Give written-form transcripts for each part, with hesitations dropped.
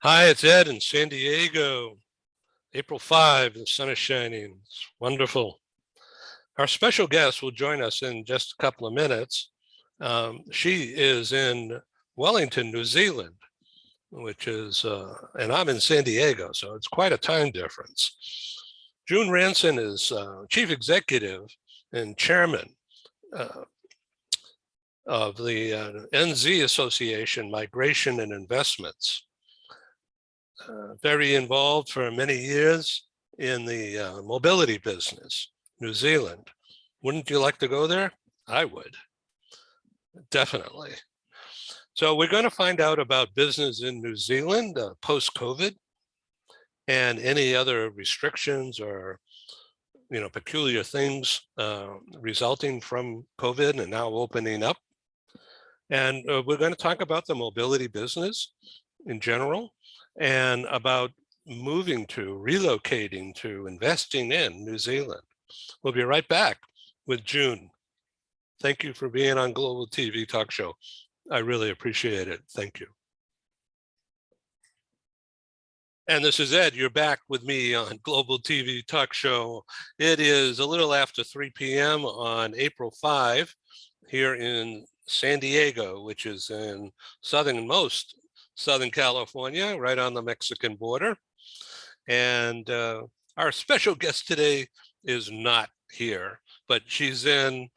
Hi, it's Ed in San Diego. April 5, the sun is shining. It's wonderful. Our special guest will join us in just a couple of minutes. She is in Wellington, New Zealand, which is, and I'm in San Diego, so it's quite a time difference. June Ranson is Chief Executive and Chairman of the NZ Association, Migration and Investments. Very involved for many years in the mobility business, New Zealand. Wouldn't you like to go there? I would, definitely. So we're going to find out about business in New Zealand post-COVID and any other restrictions or peculiar things resulting from COVID and now opening up. And we're going to talk about the mobility business in general and about moving to, relocating to, investing in New Zealand. We'll be right back with June. Thank you for being on Global TV Talk Show. I really appreciate it. Thank you. And this is Ed. You're back with me on Global TV Talk Show. It is a little after 3 p.m. on April 5 here in San Diego, which is in southernmost Southern California, right on the Mexican border. And our special guest today is not here, but she's in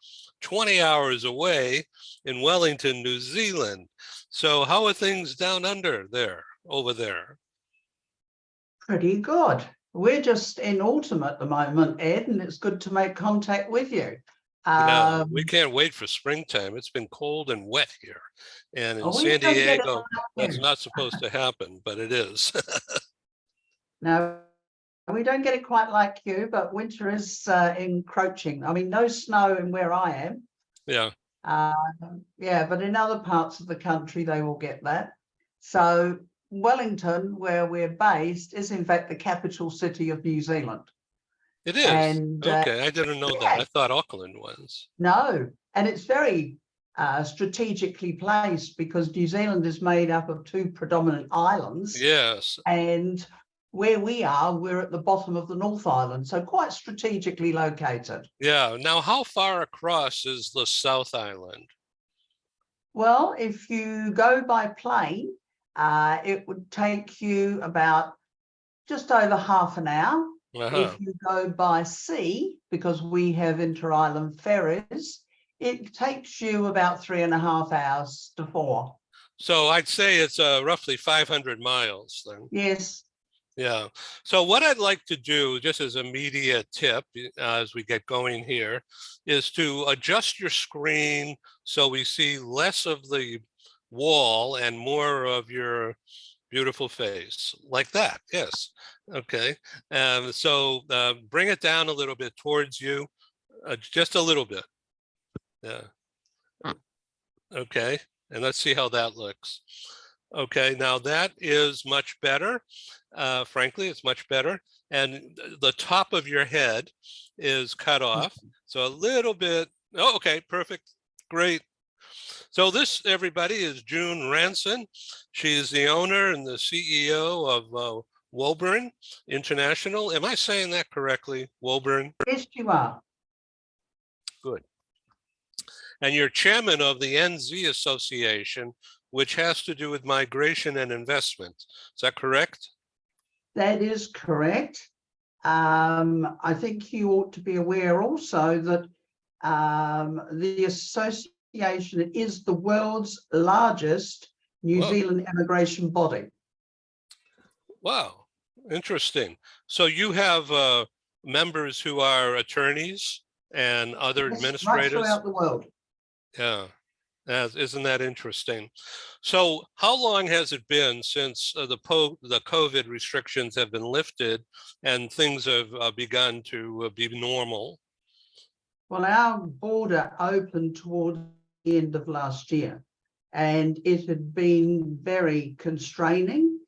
20 hours away in Wellington, New Zealand. So how are things down under there, over there? Pretty good. We're just in autumn at the moment, Ed, and it's good to make contact with you. Yeah, we can't wait for springtime. It's been cold and wet here. And in San Diego, that's not supposed to happen, but it is. No, we don't get it quite like you, but winter is encroaching. I mean, no snow in where I am. Yeah. Yeah, but in other parts of the country, they will get that. So Wellington, where we're based, is in fact the capital city of New Zealand. It is? And, okay, I didn't know that. I thought Auckland was. No, and it's very strategically placed because New Zealand is made up of two predominant islands. Yes. And where we are, we're at the bottom of the North Island, so quite strategically located. Yeah. Now, how far across is the South Island? Well, if you go by plane, it would take you about just over half an hour. If you go by sea, because we have inter-island ferries, it takes you about 3.5 hours to 4. So I'd say it's roughly 500 miles then. Yes. Yeah. So what I'd like to do, just as a media tip, as we get going here, is to adjust your screen so we see less of the wall and more of your beautiful face, like that. Yes. Okay. So bring it down a little bit towards you, just a little bit. Yeah. Okay. And let's see how that looks. Okay. Now that is much better. Frankly, it's much better. And the top of your head is cut off. So a little bit. Oh, okay. Perfect. Great. So this, everybody, is June Ranson. She is the owner and the CEO of Woburn International. Am I saying that correctly, Woburn? Yes, you are. Good. And you're chairman of the NZ Association, which has to do with migration and investment. Is that correct? That is correct. I think you ought to be aware also that the association is the world's largest New Zealand immigration body. Wow, interesting. So you have members who are attorneys and other administrators? Right throughout the world. Yeah, isn't that interesting? So how long has it been since the COVID restrictions have been lifted and things have begun to be normal? Well, our border opened towards the end of last year, and it had been very constraining,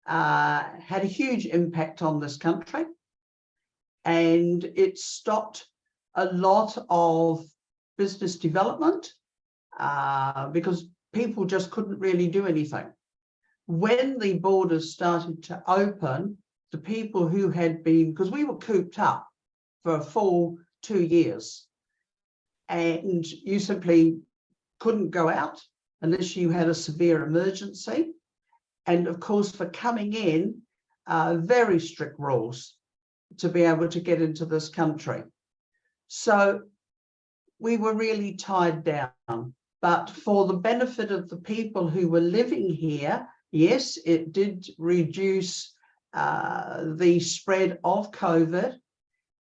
had a huge impact on this country, and it stopped a lot of business development because people just couldn't really do anything. when the borders started to open, the people who had been, because we were cooped up for a full 2 years, and you simply couldn't go out unless you had a severe emergency. And of course, for coming in, very strict rules to be able to get into this country. So we were really tied down. But for the benefit of the people who were living here, yes, it did reduce the spread of COVID,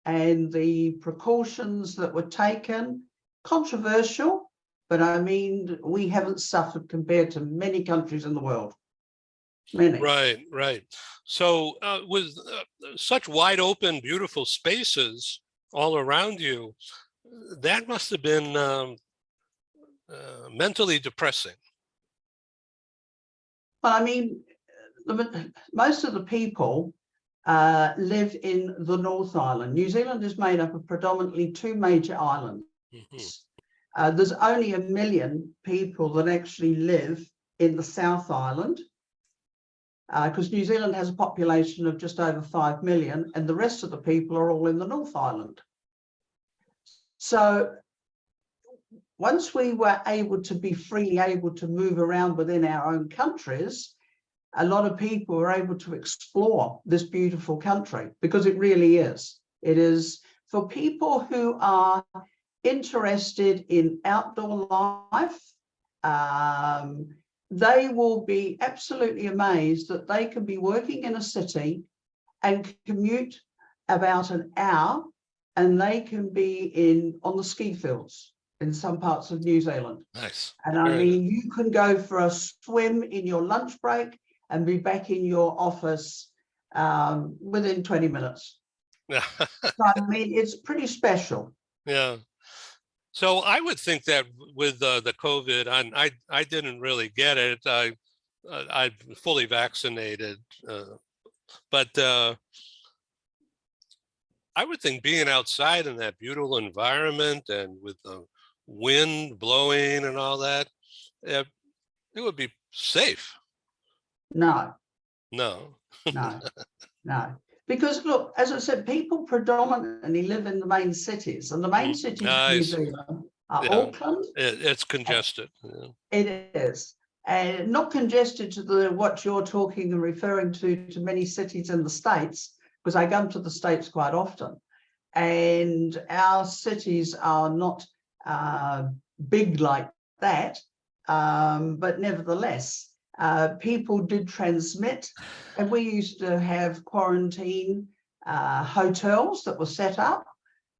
and the precautions that were taken, controversial, but I mean, we haven't suffered compared to many countries in the world. Many. Right. So with such wide open, beautiful spaces all around you, that must have been mentally depressing. Well, I mean, most of the people live in the North Island. New Zealand is made up of predominantly 2 major islands. Mm-hmm. There's only 1 million people that actually live in the South Island, because New Zealand has a population of just over 5 million, and the rest of the people are all in the North Island. So once we were able to be freely able to move around within our own countries, a lot of people were able to explore this beautiful country, because it really is. It is for people who are interested in outdoor life. They will be absolutely amazed that they can be working in a city and commute about an hour, and they can be on the ski fields in some parts of New Zealand. Nice. And I mean, you can go for a swim in your lunch break and be back in your office within 20 minutes. So, I mean, it's pretty special. Yeah. So I would think that with the COVID, I didn't really get it. I'm fully vaccinated, but I would think being outside in that beautiful environment and with the wind blowing and all that, it would be safe. No. No. Because look, as I said, people predominantly live in the main cities, and the main cities of New Zealand are Auckland. It's congested. It is. And not congested to what you're talking and referring to many cities in the States, because I come to the States quite often. And our cities are not big like that, but nevertheless, people did transmit, and we used to have quarantine hotels that were set up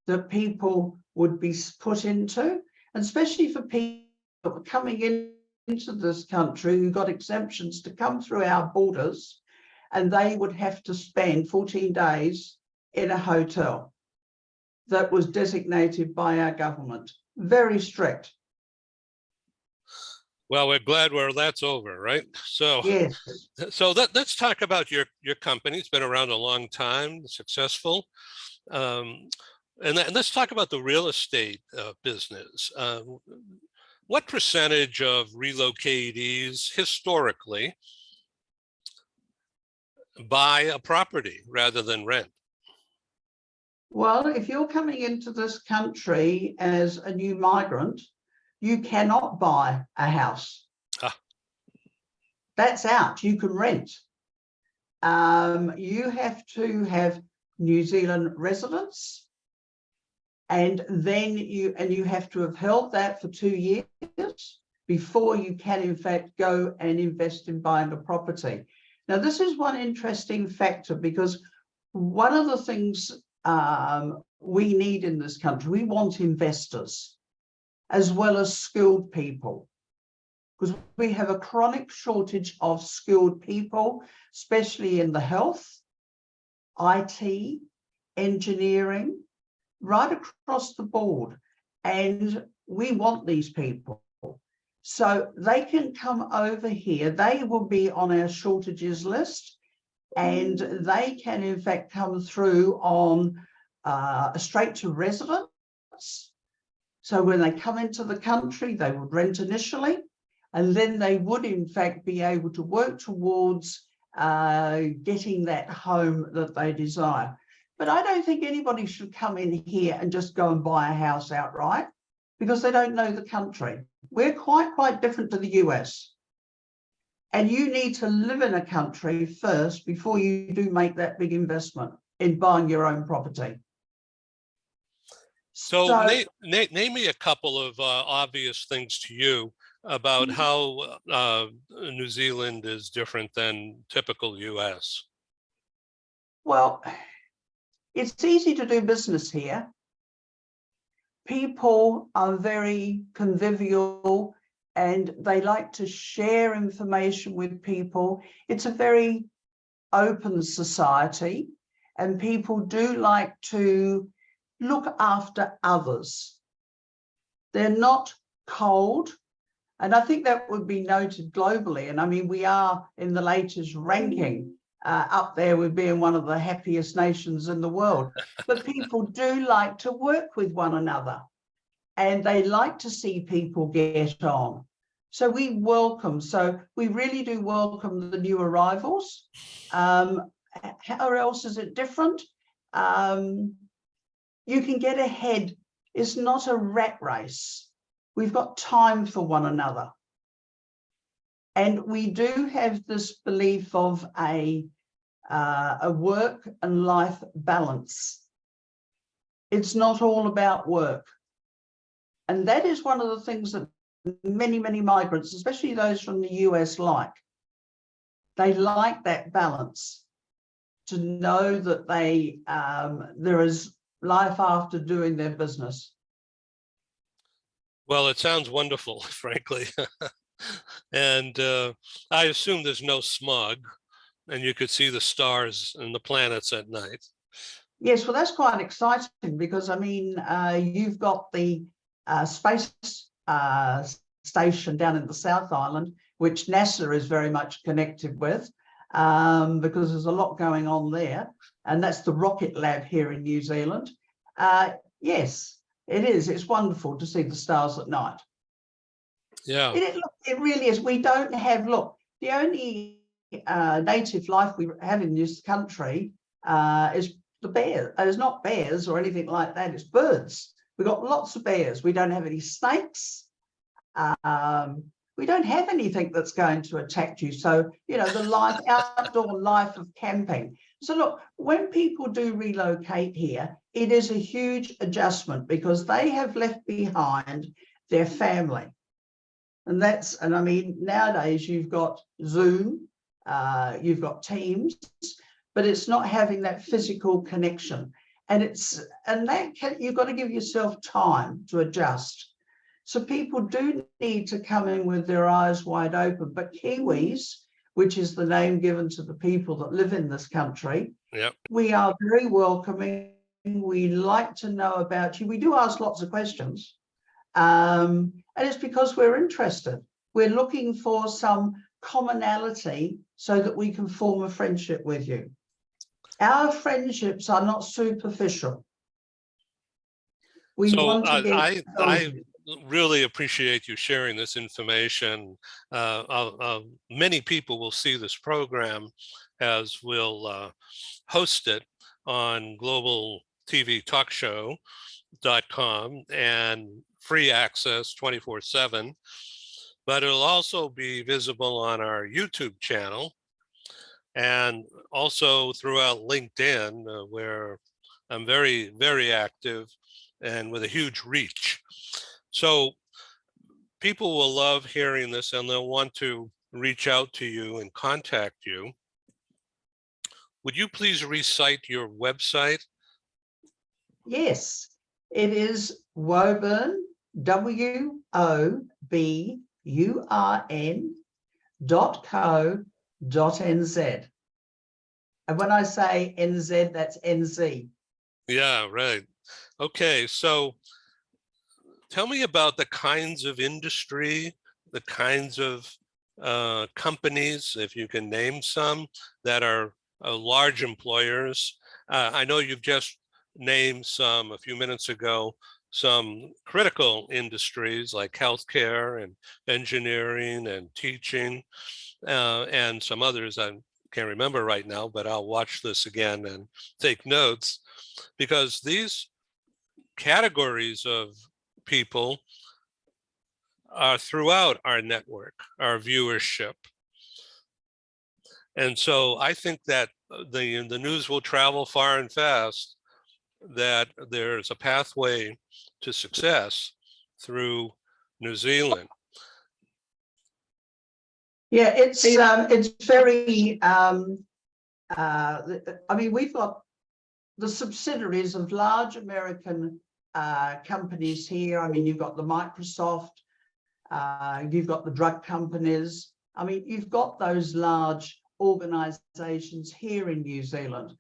that people would be put into, and especially for people that were coming into this country who got exemptions to come through our borders, and they would have to spend 14 days in a hotel that was designated by our government. Very strict. Well, we're glad that's over, right? So, yes. So let's talk about your company. It's been around a long time, successful. And let's talk about the real estate business. What percentage of relocatees historically buy a property rather than rent? Well, if you're coming into this country as a new migrant, you cannot buy a house. That's out. You can rent. You have to have New Zealand residence, and then you have to have held that for 2 years before you can in fact go and invest in buying a property. Now, this is one interesting factor, because one of the things we need in this country, we want investors as well as skilled people, because we have a chronic shortage of skilled people, especially in the health, IT, engineering, right across the board. And we want these people. So they can come over here. They will be on our shortages list, and they can in fact come through on a straight to residence. So when they come into the country, they would rent initially, And then they would, in fact, be able to work towards getting that home that they desire. But I don't think anybody should come in here and just go and buy a house outright, because they don't know the country. We're quite different to the US. And you need to live in a country first before you do make that big investment in buying your own property. So name me a couple of obvious things to you about how New Zealand is different than typical US. Well, it's easy to do business here. People are very convivial and they like to share information with people. It's a very open society, and people do like to look after others. They're not cold. And I think that would be noted globally. And I mean, we are in the latest ranking up there with being one of the happiest nations in the world. But people do like to work with one another, and they like to see people get on. So we really do welcome the new arrivals. How else is it different? You can get ahead. It's not a rat race. We've got time for one another. And we do have this belief of a work and life balance. It's not all about work. And that is one of the things that many migrants, especially those from the US, like. They like that balance, to know that there is life after doing their business. Well, it sounds wonderful, frankly. And I assume there's no smog and you could see the stars and the planets at night. Yes, well, that's quite exciting, because I mean, you've got the space station down in the South Island, which NASA is very much connected with, because there's a lot going on there. And that's the rocket lab here in New Zealand. Yes, it is. It's wonderful to see the stars at night. Yeah. It really is. We don't have, look, the only native life we have in this country is the bear. It's not bears or anything like that. It's birds. We've got lots of bears. We don't have any snakes. We don't have anything that's going to attack you. So, you know, the outdoor life of camping. So look, when people do relocate here, it is a huge adjustment, because they have left behind their family. And I mean, nowadays you've got Zoom, you've got Teams, but it's not having that physical connection. And you've got to give yourself time to adjust. So people do need to come in with their eyes wide open. But Kiwis, which is the name given to the people that live in this country, yep, we are very welcoming. We like to know about you. We do ask lots of questions. And it's because we're interested. We're looking for some commonality so that we can form a friendship with you. Our friendships are not superficial. I really appreciate you sharing this information. Many people will see this program, as we'll host it on globaltvtalkshow.com and free access 24/7. But it'll also be visible on our YouTube channel, and also throughout LinkedIn, where I'm very active and with a huge reach. So people will love hearing this, and they'll want to reach out to you and contact you. Would you please recite your website? Yes, it is Woburn, WOBURN.co.nz. And when I say NZ, that's NZ. Yeah, right. Okay, so tell me about the kinds of industry, the kinds of companies, if you can name some, that are large employers. I know you've just named some a few minutes ago, some critical industries like healthcare and engineering and teaching, and some others I can't remember right now, but I'll watch this again and take notes, because these categories of people are throughout our network, our viewership. And so I think that the news will travel far and fast, that there's a pathway to success through New Zealand. Yeah, it's very, I mean, we've got the subsidiaries of large American companies here. I mean, you've got the Microsoft, you've got the drug companies. I mean, you've got those large organizations here in New Zealand.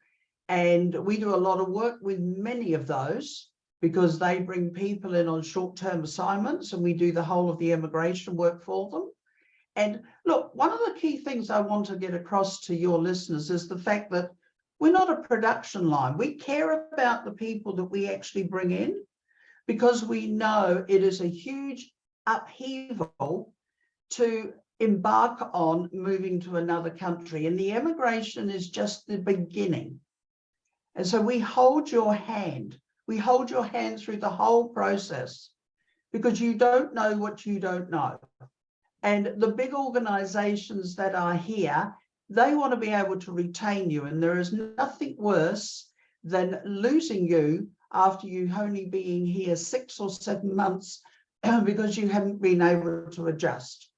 And we do a lot of work with many of those because they bring people in on short-term assignments, and we do the whole of the immigration work for them. And look, one of the key things I want to get across to your listeners is the fact that we're not a production line. We care about the people that we actually bring in, because we know it is a huge upheaval to embark on moving to another country. And the immigration is just the beginning. And so we hold your hand. We hold your hand through the whole process, because you don't know what you don't know. And the big organizations that are here, they want to be able to retain you. And there is nothing worse than losing you after you only being here 6 or 7 months because you haven't been able to adjust.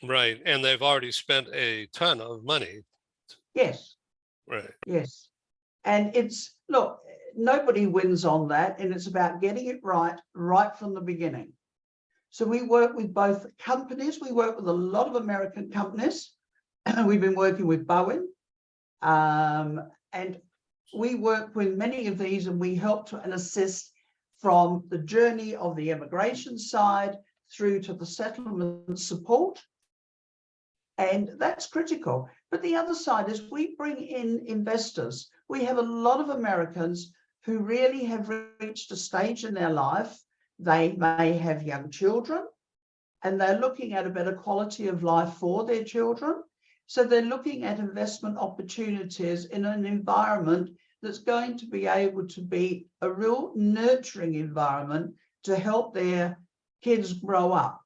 Right. And they've already spent a ton of money. Yes. Right. Yes. And it's, look, nobody wins on that. And it's about getting it right from the beginning. So we work with both companies. We work with a lot of American companies. We've been working with Boeing. And we work with many of these, and we help to and assist from the journey of the immigration side through to the settlement support. And that's critical. But the other side is we bring in investors. We have a lot of Americans who really have reached a stage in their life. They may have young children, and they're looking at a better quality of life for their children. So they're looking at investment opportunities in an environment that's going to be able to be a real nurturing environment to help their kids grow up.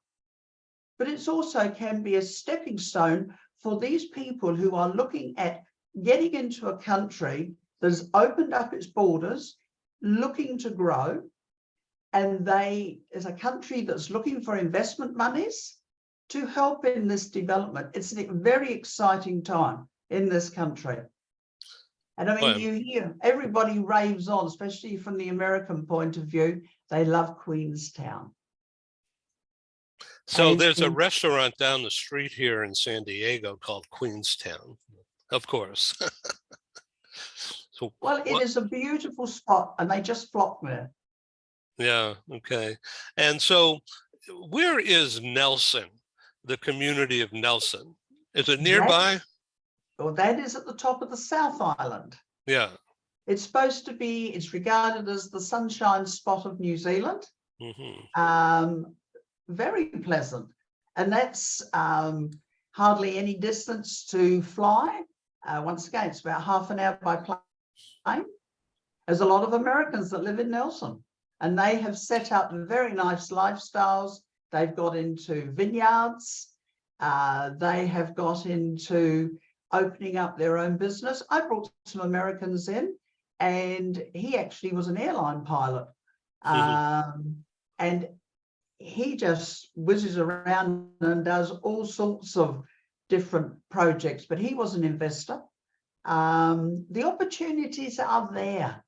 But it's also can be a stepping stone for these people who are looking at getting into a country that has opened up its borders, looking to grow, and they is a country that's looking for investment monies to help in this development. It's a very exciting time in this country. And I mean, you hear everybody raves on, especially from the American point of view. They love Queenstown. So there's a restaurant down the street here in San Diego called Queenstown, of course. So, well, it is a beautiful spot, and they just flock there. Yeah, okay. And so where is Nelson, the community of Nelson? Is it nearby? Well, that is at the top of the South Island. Yeah. It's supposed to be, it's regarded as the sunshine spot of New Zealand. Mm-hmm. Very pleasant. And that's hardly any distance to fly. Once again, it's about half an hour by plane. There's a lot of Americans that live in Nelson, and they have set up very nice lifestyles. They've got into vineyards. They have got into opening up their own business. I brought some Americans in, and he actually was an airline pilot. And he just whizzes around and does all sorts of different projects, but he was an investor. The opportunities are there,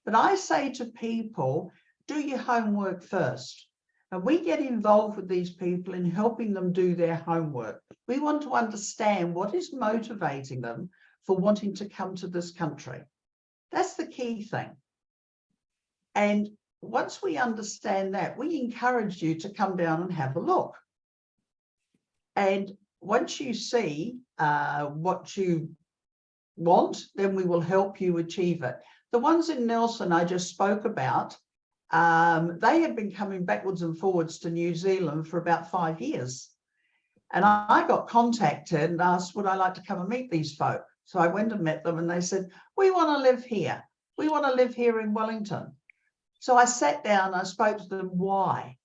but I say to people, do your homework first. And we get involved with these people in helping them do their homework. We want to understand what is motivating them for wanting to come to this country. That's the key thing. And once we understand that, we encourage you to come down and have a look. And once you see what you want, then we will help you achieve it. The ones in Nelson I just spoke about, They had been coming backwards and forwards to New Zealand for about 5 years. And I got contacted and asked, would I like to come and meet these folk? So I went and met them and they said, we want to live here. We want to live here in Wellington. So I sat down, I spoke to them, why?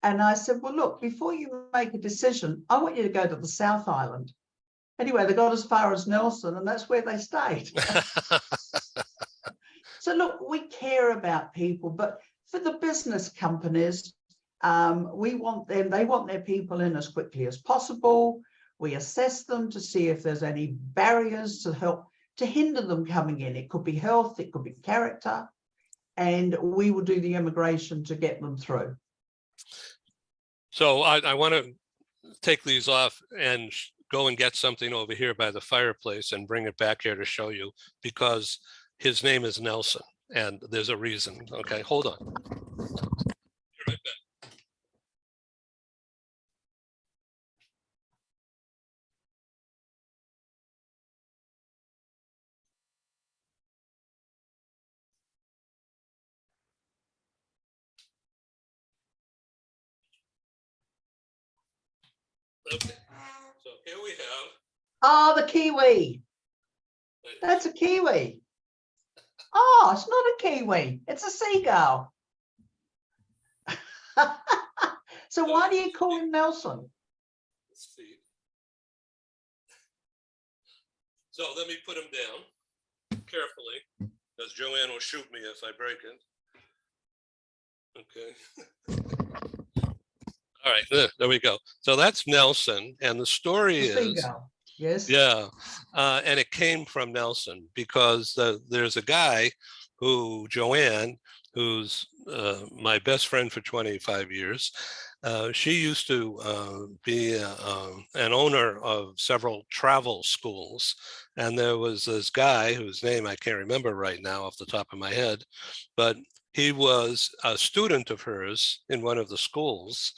And I said, well, look, before you make a decision, I want you to go to the South Island. Anyway, they got as far as Nelson and that's where they stayed. So look, we care about people, but for the business companies, we want them, they want their people in as quickly as possible. We assess them to see if there's any barriers to help to hinder them coming in. It could be health, it could be character, and we will do the immigration to get them through. So I want to take these off and go and get something over here by the fireplace and bring it back here to show you, because his name is Nelson and there's a reason. Okay, hold on. Be right back. Okay, so here we have. Oh, the kiwi. That's a kiwi. Oh, it's not a kiwi. It's a seagull. So why do you call him Nelson? Let's see. So let me put him down carefully, because Joanne will shoot me if I break it. Okay. All right, there we go. So that's Nelson, and the story The is, seagull. Yes. yeah, and it came from Nelson because there's a guy who, Joanne, who's my best friend for 25 years. She used to be an owner of several travel schools. And there was this guy whose name I can't remember right now off the top of my head, but he was a student of hers in one of the schools.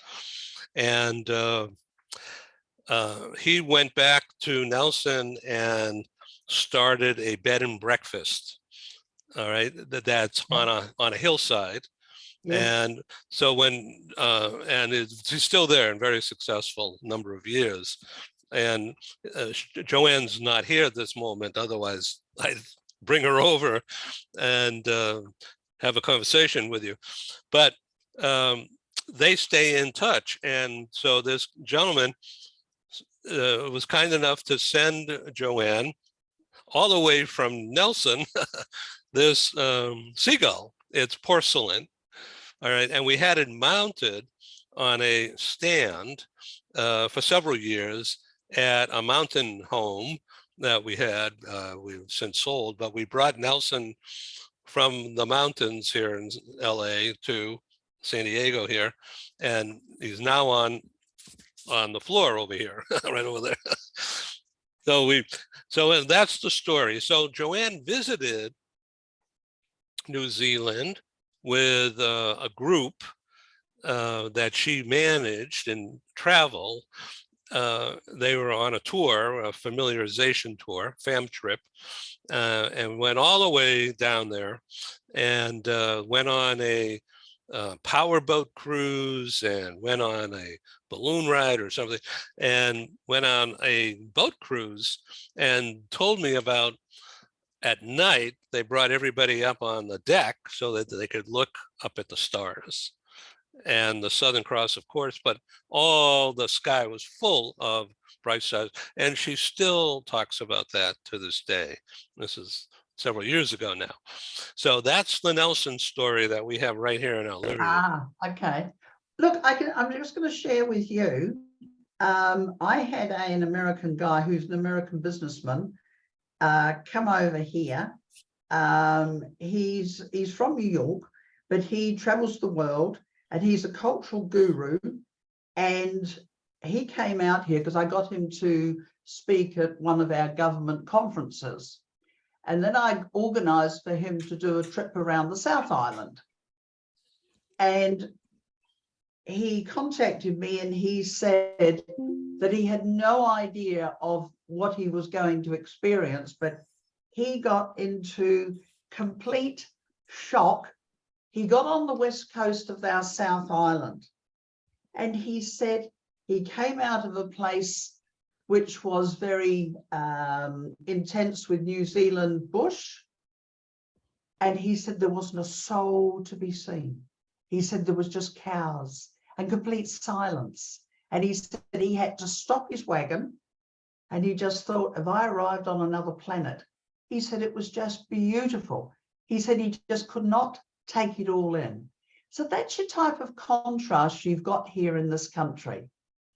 And he went back to Nelson and started a bed and breakfast. All right, that's on a hillside. Yes. And so when he's still there and very successful number of years. And Joanne's not here at this moment. Otherwise, I'd bring her over and have a conversation with you. But they stay in touch. And so this gentleman was kind enough to send Joanne all the way from Nelson this seagull. It's porcelain. All right. And we had it mounted on a stand for several years at a mountain home that we had. We've since sold, but we brought Nelson from the mountains here in LA to San Diego here. And he's now on the floor over here, right over there. So that's the story. So Joanne visited New Zealand with a group that she managed in travel. They were on a tour, a familiarization tour, fam trip, and went all the way down there and went on a powerboat cruise and went on a balloon ride or something, and went on a boat cruise and told me about at night, they brought everybody up on the deck so that they could look up at the stars and the Southern Cross, of course, but all the sky was full of bright stars. And she still talks about that to this day. This is several years ago now. So that's the Nelson story that we have right here in our living room. Ah, okay. Look, I'm just going to share with you. I had an American guy who's an American businessman come over here. He's from New York, but he travels the world and he's a cultural guru. And he came out here because I got him to speak at one of our government conferences. And then I organized for him to do a trip around the South Island. And he contacted me and he said that he had no idea of what he was going to experience, but he got into complete shock he got on the west coast of our South Island, and he said he came out of a place which was very intense with New Zealand bush. And he said there wasn't a soul to be seen. He said there was just cows and complete silence. And he said he had to stop his wagon. And he just thought, have I arrived on another planet? He said it was just beautiful. He said he just could not take it all in. So that's your type of contrast you've got here in this country.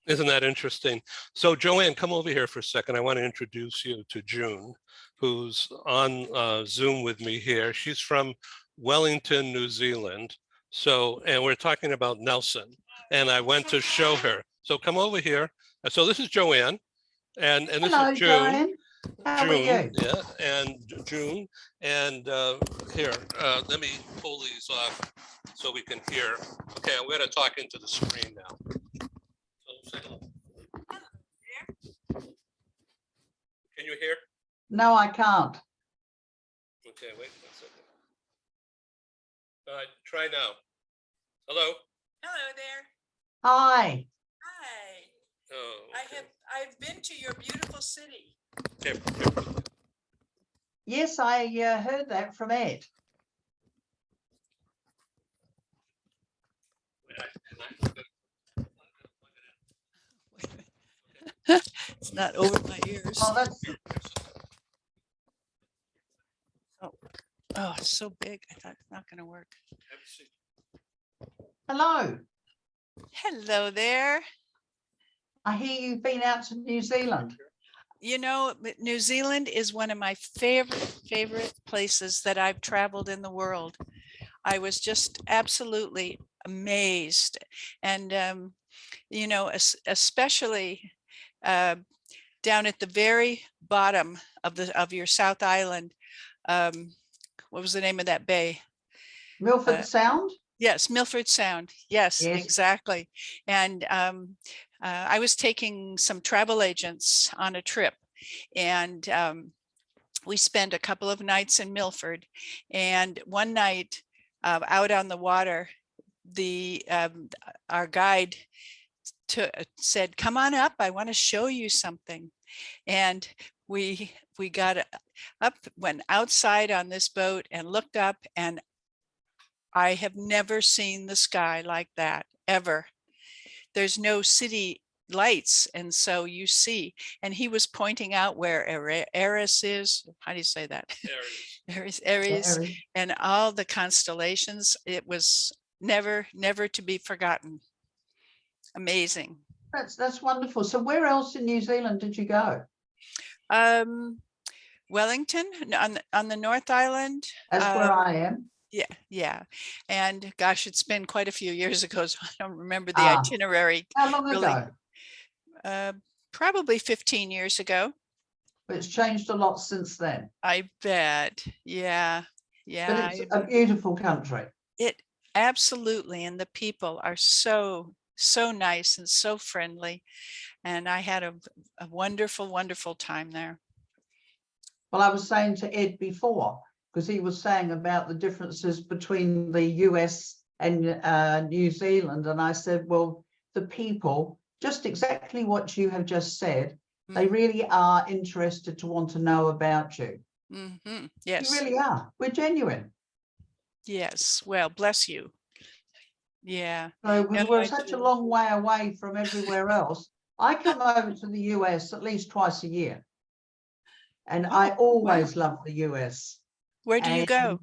Isn't that interesting? So Joanne, come over here for a second. I want to introduce you to June, who's on Zoom with me here. She's from Wellington, New Zealand. So, and we're talking about Nelson, and I went to show her. So come over here. So this is Joanne, and this Hello, is June. Joanne. How are you? Yeah, and June, and here, let me pull these off so we can hear. Okay, I'm going to talk into the screen now. So, can you hear? No, I can't. Okay, wait a second. Try now. Hello? Hello there. Hi. Hi. Oh, okay. I've been to your beautiful city. Okay. Yes, I heard that from Ed. It's not over my ears. Oh, that's Oh, it's so big. I thought it's not going to work. hello. Hello there. I hear you've been out to New Zealand. You know, New Zealand is one of my favorite places that I've traveled in the world. I was just absolutely amazed. And, you know, especially down at the very bottom of your South Island. What was the name of that bay? Milford Sound? Yes, Milford Sound. Yes, Yes. exactly. And I was taking some travel agents on a trip, and we spent a couple of nights in Milford. And one night out on the water, our guide said, "Come on up. I want to show you something." And we got up, went outside on this boat and looked up, and I have never seen the sky like that ever. There's no city lights, and so you see, and he was pointing out where Eris is. How do you say that? Aries, Very. and all the constellations. It was never to be forgotten. Amazing. That's wonderful. So where else in New Zealand did you go? Wellington on the North Island. That's where I am. Yeah. And gosh, it's been quite a few years ago, so I don't remember the itinerary. How long really. ago? Probably 15 years ago. It's changed a lot since then. I bet. Yeah. But it's a beautiful country. It absolutely. And the people are so nice and so friendly. And I had a wonderful time there. Well, I was saying to Ed before, because he was saying about the differences between the US and New Zealand. And I said, well, the people, just exactly what you have just said, they really are interested to want to know about you. Yes. You really are. We're genuine. Yes. Well, bless you. Yeah. So we're such a long way away from everywhere else. I come over to the US at least twice a year. And I always love the US. Where do you go?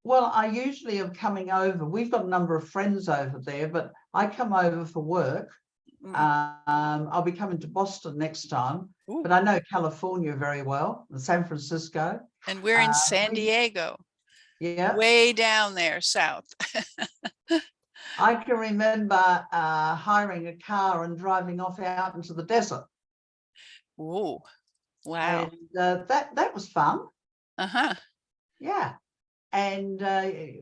Well, I usually am coming over. We've got a number of friends over there, but I come over for work. I'll be coming to Boston next time, but I know California very well, and San Francisco. And we're in San Diego. Yeah. Way down there south. I can remember hiring a car and driving off out into the desert. Oh, wow. And that was fun. Yeah. And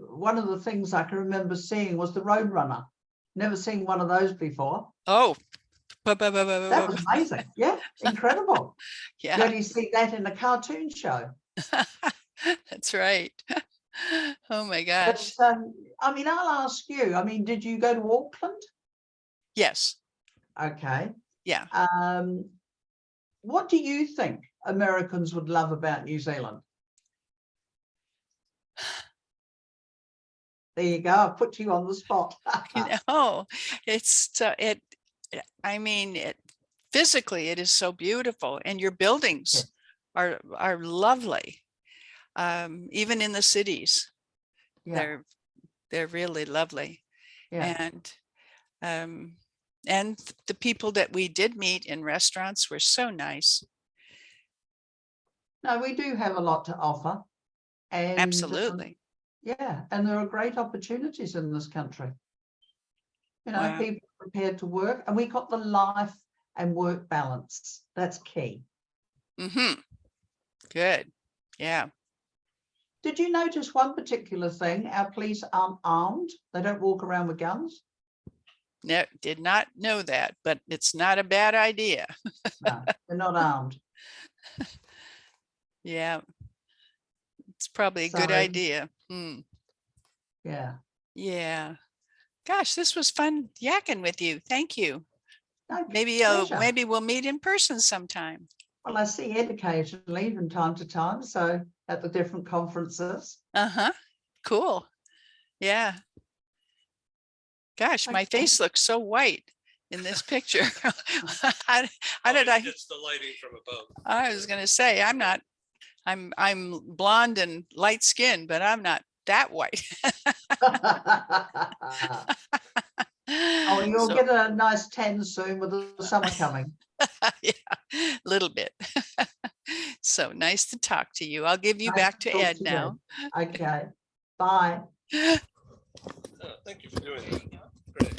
one of the things I can remember seeing was the Roadrunner. Never seen one of those before. Oh, that was amazing. Yeah, incredible. Yeah. You only see that in a cartoon show. That's right. Oh my But gosh. I mean, I'll ask you. I mean, did you go to Auckland? Yes. Okay. Yeah. What do you think Americans would love about New Zealand? There you go. I put you on the spot. No, it's I mean, physically it is so beautiful, and your buildings are lovely. Even in the cities, Yeah, they're really lovely. yeah. And the people that we did meet in restaurants were so nice. No, we do have a lot to offer, and Absolutely. yeah, and there are great opportunities in this country. You know, Wow. people are prepared to work, and we got the life and work balance. That's key. Good. Yeah. Did you notice one particular thing? Our police aren't armed. They don't walk around with guns. No, did not know that, but it's not a bad idea. No, they're not armed. Yeah. It's probably a good So, idea. yeah. Yeah. Gosh, this was fun yakking with you. Thank you. No, Maybe pleasure. maybe we'll meet in person sometime. Well, I see Ed occasionally from time to time, so at the different conferences. Uh-huh. Cool. Yeah. Gosh, my Okay. face looks so white in this picture. How did I? It's the lighting from above. I was gonna say I'm blonde and light skinned, but I'm not that white. Oh, you'll So, get a nice tan soon with the summer coming. yeah, a little bit. So nice to talk to you. I'll give you Nice back to to talk Ed to you. now. Okay, bye. Thank you for doing that. Great.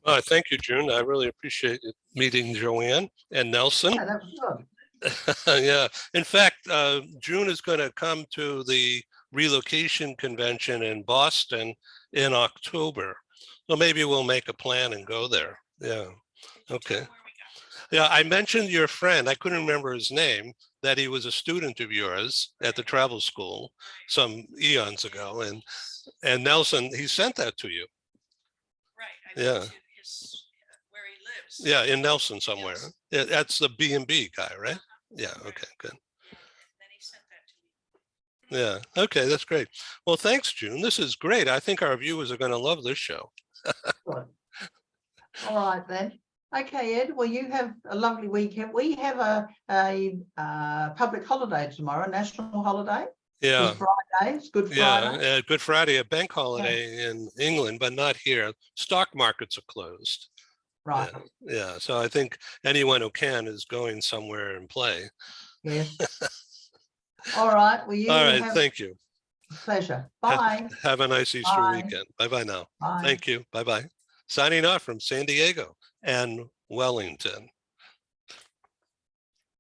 Well, thank you, June. I really appreciate it meeting Joanne and Nelson. Yeah, that was good. Yeah. In fact, June is going to come to the relocation convention in Boston in October. So maybe we'll make a plan and go there. Yeah. Okay. Yeah, I mentioned your friend. I couldn't remember his name, that he was a student of yours at the travel school some eons ago. And Nelson, he sent that to you. Right. I went to where he lives. Yeah, in Nelson somewhere. Yeah, that's the B&B guy, right? Yeah. Okay, good. Then he sent that to me. Yeah. Okay, that's great. Well, thanks, June. This is great. I think our viewers are going to love this show. Good. All right then. Okay, Ed. Well, you have a lovely weekend. We have a public holiday tomorrow, national holiday. Yeah. Good Friday. It's Good Friday. Yeah. Good Friday, a bank holiday in England, but not here. Stock markets are closed. Right. Yeah. So I think anyone who can is going somewhere and play. Yes. All right. Well, you All right. have Thank you. pleasure. Bye. Have a nice Easter Bye. weekend. Bye-bye now. Bye. Thank you. Bye-bye. Signing off from San Diego and Wellington.